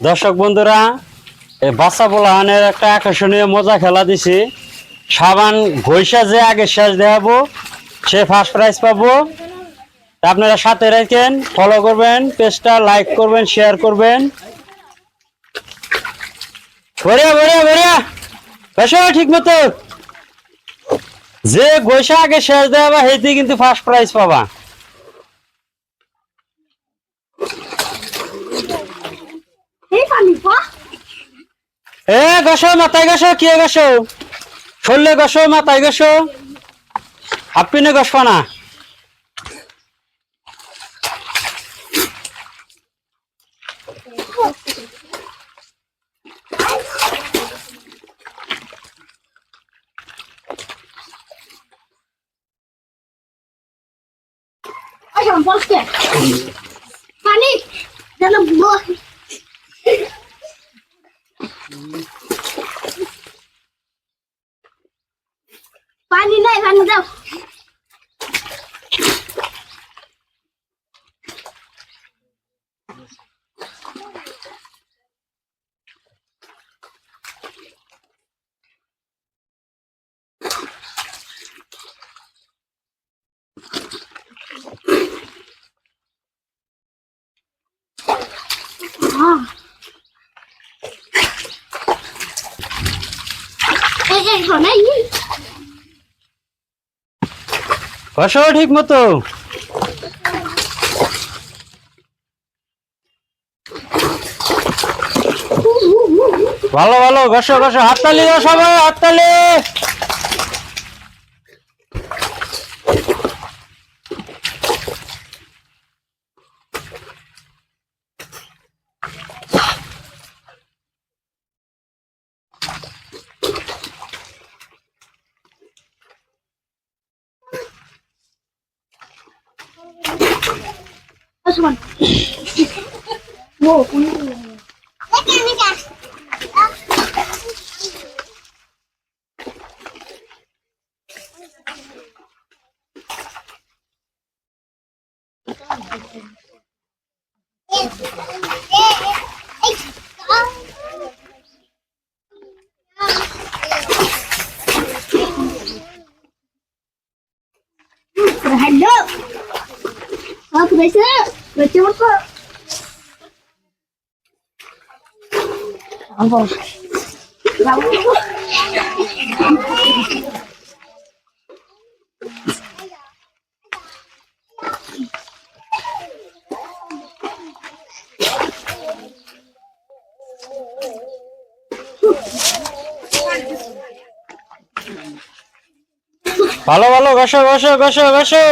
দর্শক বন্ধুরা, এই বাচ্চা পোলাহানের একটা আকর্ষণীয় মজা খেলা দিছি। সাবান ঘইষা যে আগে শেষ দেখাবো সে ফার্স্ট প্রাইজ পাবো। আপনারা সাথে রাখেন, ফলো করবেন, পেজটা লাইক করবেন, শেয়ার করবেন। বড়িয়া বড়িয়া বড়িয়া বসো ঠিক মতো। যে ঘইষা আগে শেষ দেখাবা সেইটি কিন্তু ফার্স্ট প্রাইজ পাবা। এ গসো মাথায় গসো, কি গসো শরীরে গসো, মাথায় গসো, হাপিনে গসবা না। पानी नहीं पानी दो हाँ नहीं গসো ঠিক মতো। ভালো ভালো গসো গসো, হাততালি দাও সবাই, হাততালি। Osman. Wow. Hello. Aku biasa baca apa? Apa? ভালো ভালো গসো গসো গসো গসো।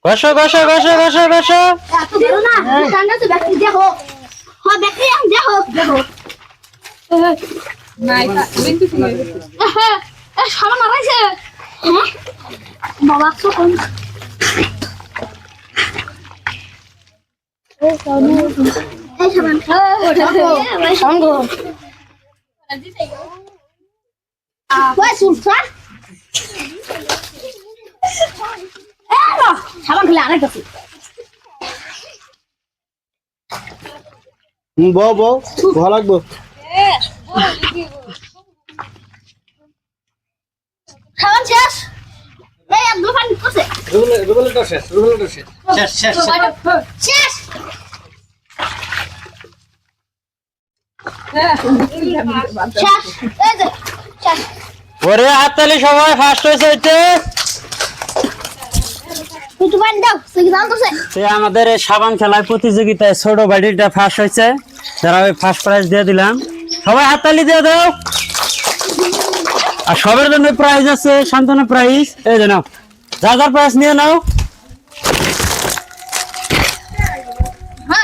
গসো গসো গসো গসো গসো। Aku baru na. Sana tu bakti dia ho. Ho bakti yang dia ho. Dia ho. Nah, itu sih. Sama marah sih. Bawa aku kon. Saman. Sanggo. Wah, susah. সাবান খেলে আরেক আছে বউ বউ ভালো লাগবো। সাবান শেষ এই আব্দুল পানি করছে রুবেলটা শেষ, রুবেলটা শেষ। শেষ শেষ শেষ শেষ এই যে শেষ ওরে হাততালি সবাই, ফার্স্ট হয়েছে এতে। একটু পানি দাও সিগন্যাল তো সে আমাদের এই সাবান খেলায় প্রতিযোগিতায় ছোট বাড়িটা ফার্স্ট হয়েছে, যারা আমি ফার্স্ট প্রাইজ দিয়ে দিলাম। সবাই হাততালি দিয়ে দাও। আর সবার জন্য প্রাইজ আছে, সান্ত্বনা প্রাইজ। এই যে নাও, যা যার প্রাইজ নিয়ে নাও।